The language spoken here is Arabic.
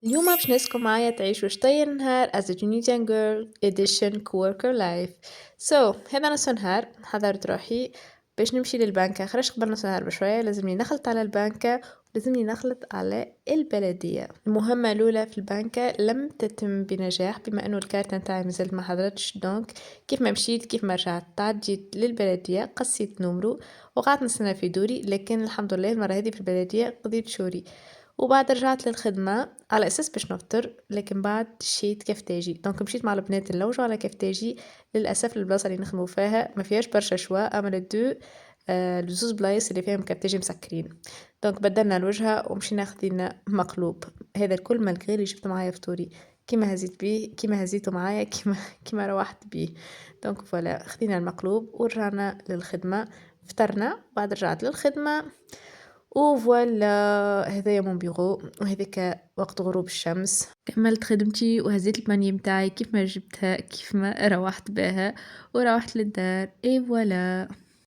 اليوم باش نسكن معايا تعيش وشطي النهار as a Tunisian girl edition coworker life. هذا نص نهار حضرت روحي باش نمشي للبنكة. خرجت قبل نص نهار بشوية، لازمني نخلط على البنكة ولازمني نخلط على البلدية. المهمة الأولى في البنكة لم تتم بنجاح بما أنه الكارت نتاعي مازال ما حضرتش، دونك كيف ما مشيت كيف ما رجعت تعديت للبلدية، قصيت نمرو وقعدت نستنى في دوري، لكن الحمد لله المرة هذه في البلدية قضيت شوري. وبعد رجعت للخدمة على أساس باش نفطر، لكن بعد شيت كفتاجي، دونك مشيت مع البنات نلوجو على كفتاجي. للأسف البلاصة اللي نخدمو فيها ما فيهاش برشا شوا، أما الدو الزوز بلايص اللي فيهم كفتاجي مسكرين، دونك بدلنا الوجهة ومشينا خدينا مقلوب. هذا الكل مالغري اللي جبت معايا فطوري، كيما هزيت بيه كيما هزيته معايا كيما روحت بيه. دونك فوالا خدينا المقلوب ورجعنا للخدمة، فطرنا بعد رجعت للخدمة وفوالا. هذايا مون بيرو، وهذاك وقت غروب الشمس كملت خدمتي وهزيت البانية متاعي كيف ما جبتها كيف ما روحت بها وروحت للدار اي فوالا.